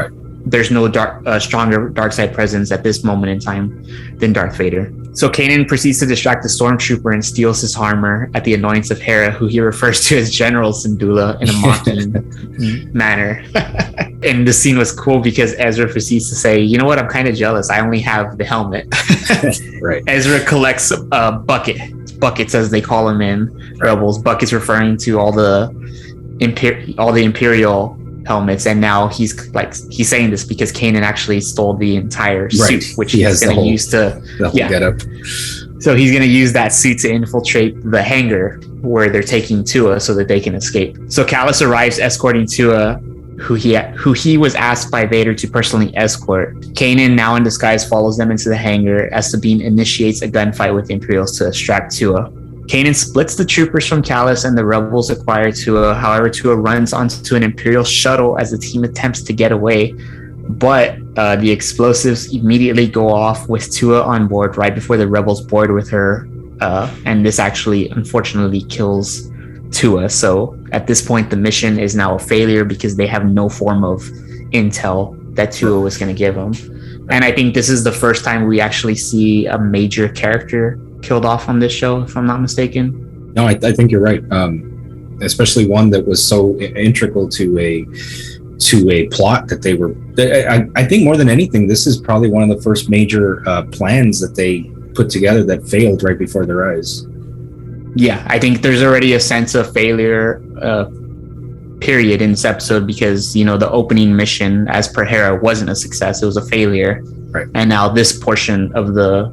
there's no stronger dark side presence at this moment in time than Darth Vader. So Kanan proceeds to distract the stormtrooper and steals his armor at the annoyance of Hera, who he refers to as General Syndulla in a mocking manner. And the scene was cool because Ezra proceeds to say, you know what, I'm kind of jealous. I only have the helmet. Ezra collects buckets as they call them in Rebels. Buckets referring to all the Imperial helmets, and now he's saying this because Kanan actually stole the entire suit, which he's going to use to get up. So he's going to use that suit to infiltrate the hangar where they're taking Tua so that they can escape. So Kallus arrives escorting Tua, who he was asked by Vader to personally escort. Kanan, now in disguise, follows them into the hangar as Sabine initiates a gunfight with the Imperials to extract Tua. Kanan splits the troopers from Kallus and the rebels acquire Tua. However, Tua runs onto an Imperial shuttle as the team attempts to get away, but the explosives immediately go off with Tua on board right before the rebels board with her, and this actually unfortunately kills Tua. So at this point the mission is now a failure because they have no form of intel that Tua was going to give them. And I think this is the first time we actually see a major character killed off on this show, if I'm not mistaken. No, I think you're right, especially one that was so integral to a plot that they were. I think more than anything, this is probably one of the first major plans that they put together that failed right before their eyes. Yeah, I think there's already a sense of failure period in this episode because, you know, the opening mission as per Hera wasn't a success, it was a failure. Right. And now this portion of the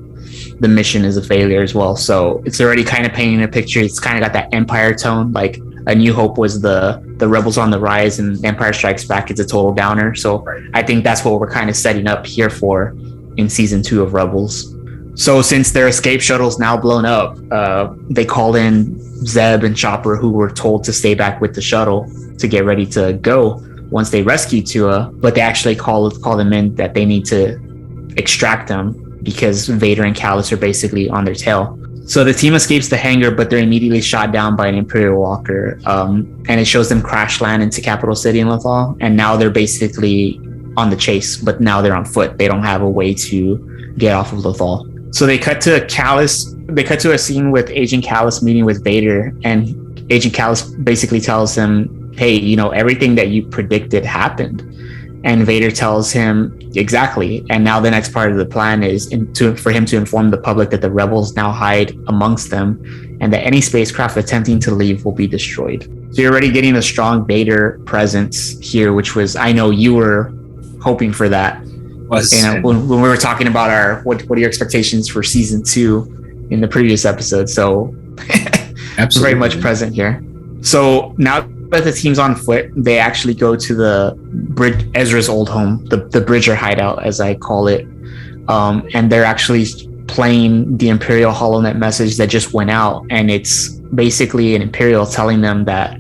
mission is a failure as well. So it's already kind of painting a picture. It's kind of got that Empire tone, like A New Hope was the rebels on the rise and Empire Strikes Back is a total downer. So I think that's what we're kind of setting up here for in season 2 of Rebels. So since their escape shuttle's now blown up, they call in Zeb and Chopper, who were told to stay back with the shuttle to get ready to go once they rescue Tua, but they actually call them in that they need to extract them because Vader and Kallus are basically on their tail. So the team escapes the hangar, but they're immediately shot down by an Imperial walker, and it shows them crash land into Capital City in Lothal, and now they're basically on the chase, but now they're on foot. They don't have a way to get off of Lothal. So they cut to Kallus. They cut to a scene with Agent Kallus meeting with Vader, and Agent Kallus basically tells him, hey, you know, everything that you predicted happened. And Vader tells him exactly. And now the next part of the plan is for him to inform the public that the rebels now hide amongst them and that any spacecraft attempting to leave will be destroyed. So you're already getting a strong Vader presence here, which was, I know you were hoping for that. And when we were talking about what are your expectations for season 2 in the previous episode. So Absolutely. Very much present here. So now that the team's on foot, they actually go to the bridge, Ezra's old home, the Bridger hideout, as I call it. And they're actually playing the Imperial HoloNet message that just went out. And it's basically an Imperial telling them that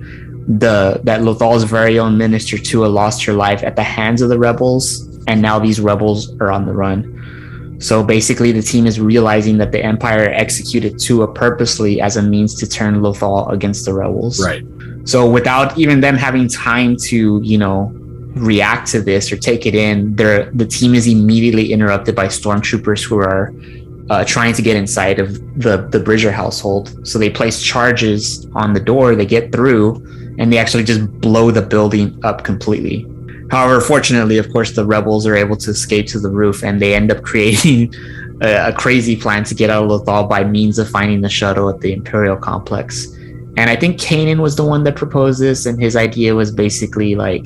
that Lothal's very own Minister Tua lost her life at the hands of the rebels. And now these rebels are on the run. So basically the team is realizing that the Empire executed Tua purposely as a means to turn Lothal against the rebels. Right. So without even them having time to, you know, react to this or take it in, the team is immediately interrupted by stormtroopers who are trying to get inside of the Bridger household. So they place charges on the door, they get through, and they actually just blow the building up completely. However, fortunately, of course, the rebels are able to escape to the roof, and they end up creating a crazy plan to get out of Lothal by means of finding the shuttle at the Imperial complex. And I think Kanan was the one that proposed this, and his idea was basically like,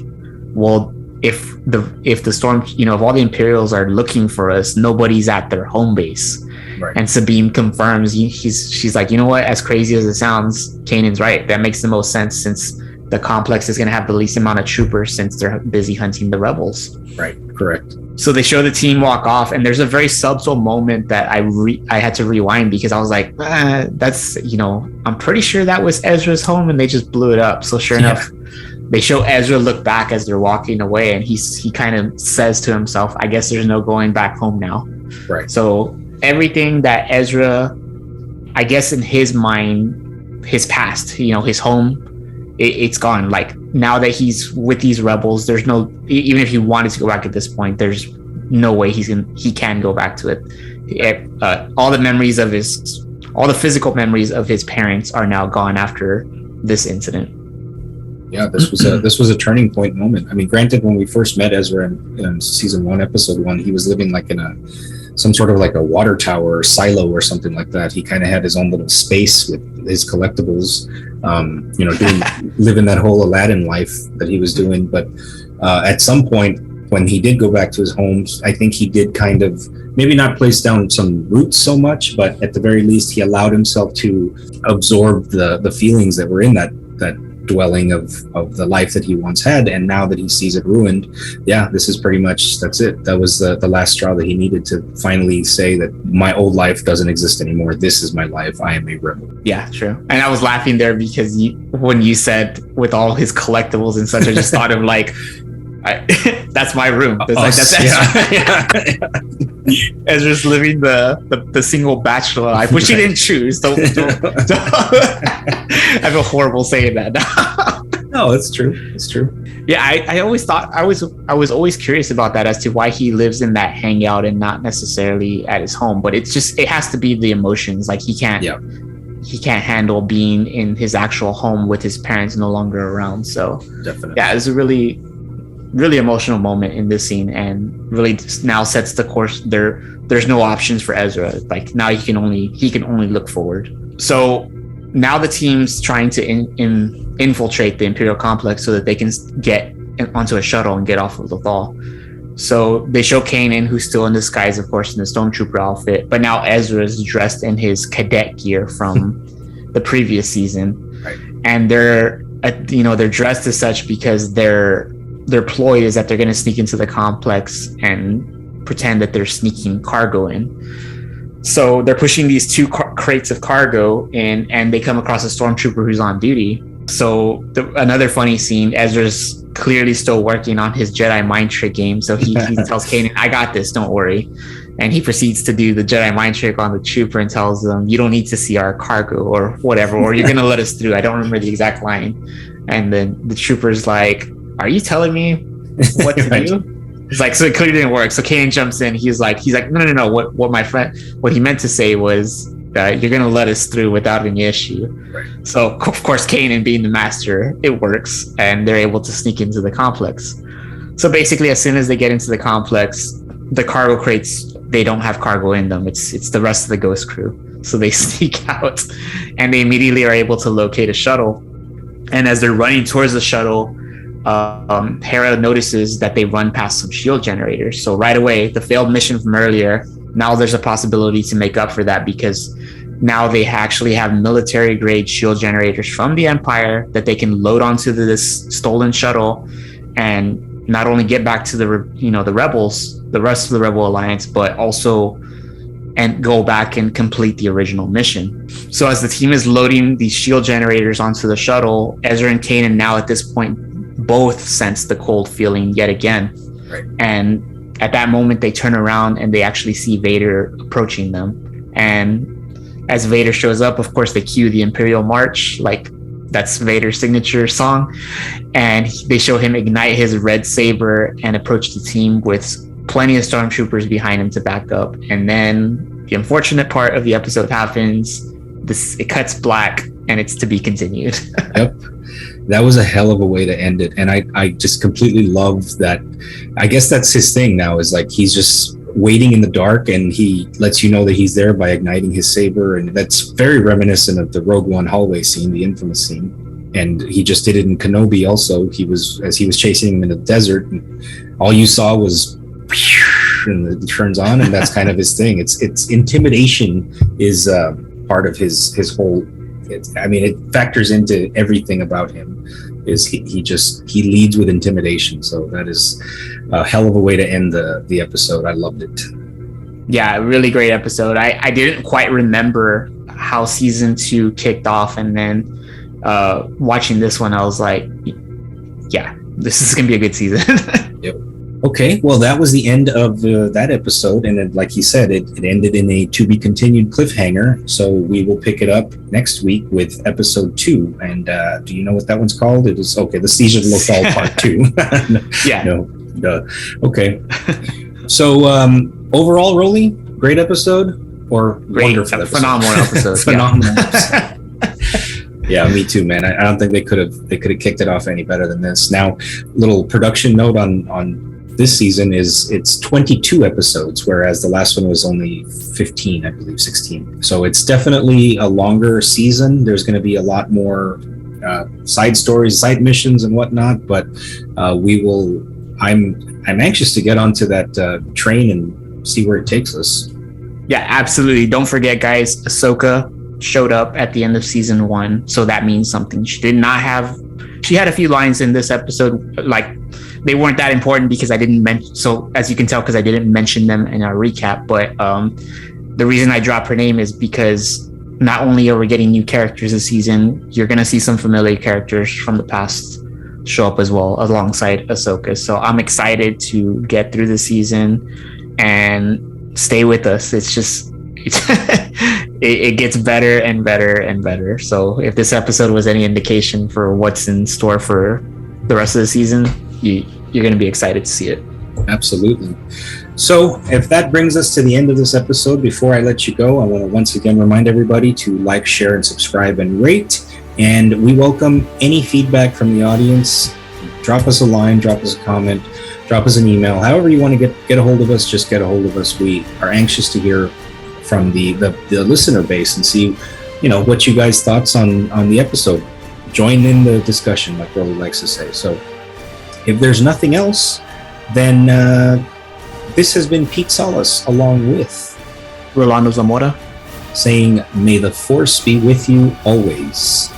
well, if the storm, you know, if all the Imperials are looking for us, nobody's at their home base. Right. And Sabine confirms, she's like, you know what, as crazy as it sounds, Kanan's right. That makes the most sense since the complex is going to have the least amount of troopers since they're busy hunting the rebels. Right, correct. So they show the team walk off, and there's a very subtle moment that I had to rewind because I was like, that's, you know, I'm pretty sure that was Ezra's home, and they just blew it up. So sure enough, they show Ezra look back as they're walking away, and he kind of says to himself, I guess there's no going back home now. Right. So everything that Ezra, I guess in his mind, his past, you know, his home, it's gone. Like now that he's with these rebels, there's no, even if he wanted to go back at this point, there's no way he can go back to it. All the memories of all the physical memories of his parents are now gone after this incident. Yeah, this was a turning point moment. I mean, granted, when we first met Ezra in season 1, episode 1, he was living like in some sort of like a water tower or silo or something like that. He kind of had his own little space with his collectibles, living that whole Aladdin life that he was doing. But at some point, when he did go back to his home, I think he did kind of maybe not place down some roots so much, but at the very least, he allowed himself to absorb the feelings that were in that dwelling of the life that he once had. And now that he sees it ruined, this is pretty much, that's it. That was the last straw that he needed to finally say that my old life doesn't exist anymore. This is my life. I am a rebel. Yeah, true. And I was laughing there because when you said with all his collectibles and such, I just thought of like, that's my room. That's Ezra's living the single bachelor life, which he didn't choose. Don't. I feel horrible saying that. No, it's true. It's true. Yeah, I always thought I was always curious about that as to why he lives in that hangout and not necessarily at his home. But it has to be the emotions. Like he can't handle being in his actual home with his parents no longer around. So definitely, it's a really emotional moment in this scene, and really now sets the course. There's no options for Ezra. Like now he can only look forward. So now the team's trying to infiltrate the Imperial complex so that they can get onto a shuttle and get off of Lothal. So they show Kanan, who's still in disguise, of course, in the stormtrooper outfit, but now Ezra is dressed in his cadet gear from the previous season, right. And they're dressed as such because their ploy is that they're going to sneak into the complex and pretend that they're sneaking cargo in. So they're pushing these two crates of cargo in, and they come across a stormtrooper who's on duty. So another funny scene, Ezra's clearly still working on his Jedi mind trick game. So he tells Kanan, I got this, don't worry. And he proceeds to do the Jedi mind trick on the trooper and tells them, you don't need to see our cargo or whatever, or you're going to let us through. I don't remember the exact line. And then the trooper's like, are you telling me what to do? It's like, so it clearly didn't work. So Kanan jumps in. He's like, no. What he meant to say was that you're going to let us through without any issue. Right. So of course, Kanan being the master, it works, and they're able to sneak into the complex. So basically, as soon as they get into the complex, the cargo crates, they don't have cargo in them. It's the rest of the Ghost crew. So they sneak out, and they immediately are able to locate a shuttle. And as they're running towards the shuttle, Hera notices that they run past some shield generators. So right away, the failed mission from earlier, now there's a possibility to make up for that, because now they actually have military grade shield generators from the Empire that they can load onto this stolen shuttle and not only get back to the rebels, the rest of the Rebel Alliance, but also and go back and complete the original mission. So as the team is loading these shield generators onto the shuttle, Ezra and Kanan now at this point both sense the cold feeling yet again. Right. And at that moment, they turn around and they actually see Vader approaching them. And as Vader shows up, of course, they cue the Imperial March, like that's Vader's signature song. And they show him ignite his red saber and approach the team with plenty of stormtroopers behind him to back up. And then the unfortunate part of the episode happens. It cuts black, and it's to be continued. Yep. That was a hell of a way to end it. And I just completely love that. I guess that's his thing now, is like he's just waiting in the dark, and he lets you know that he's there by igniting his saber. And that's very reminiscent of the Rogue One hallway scene, the infamous scene. And he just did it in Kenobi also. As he was chasing him in the desert, and all you saw was and it turns on, and that's kind of his thing. It's intimidation is part of his whole. It factors into everything about him. Is he leads with intimidation. So that is a hell of a way to end the episode. I loved it. Yeah, really great episode. I didn't quite remember how season 2 kicked off, and then watching this one, I was like, yeah, this is gonna be a good season. Yep. Okay, well, that was the end of that episode, and then, like you said, it ended in a to be continued cliffhanger. So we will pick it up next week with episode 2. And do you know what that one's called? It is the Siege of Lothal Part 2. Yeah. No. Okay. So overall, Rolly, great episode or wonderful episode? Phenomenal episode. Phenomenal episode. Yeah, me too, man. I don't think they could have kicked it off any better than this. Now, little production note on this season it's 22 episodes, whereas the last one was only 15, I believe 16. So it's definitely a longer season. There's going to be a lot more side stories, side missions, and whatnot. But I'm anxious to get onto that train and see where it takes us. Yeah, absolutely. Don't forget, guys, Ahsoka showed up at the end of season 1, so that means something. She had a few lines in this episode, like they weren't that important because I didn't mention, so as you can tell, because I didn't mention them in our recap. But the reason I dropped her name is because not only are we getting new characters this season, you're going to see some familiar characters from the past show up as well alongside Ahsoka. So I'm excited to get through the season and stay with us. It's just it gets better and better and better. So if this episode was any indication for what's in store for the rest of the season, you're going to be excited to see it. Absolutely. So if that brings us to the end of this episode, before I let you go, I want to once again remind everybody to like, share, and subscribe and rate. And we welcome any feedback from the audience. Drop us a line, drop us a comment, drop us an email. However you want to get a hold of us, just get a hold of us. We are anxious to hear from the listener base and see, what you guys' thoughts on the episode. Join in the discussion, like Rolly likes to say. So if there's nothing else, then this has been Pete Salas along with Rolando Zamora saying, may the force be with you always.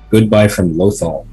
Goodbye from Lothal.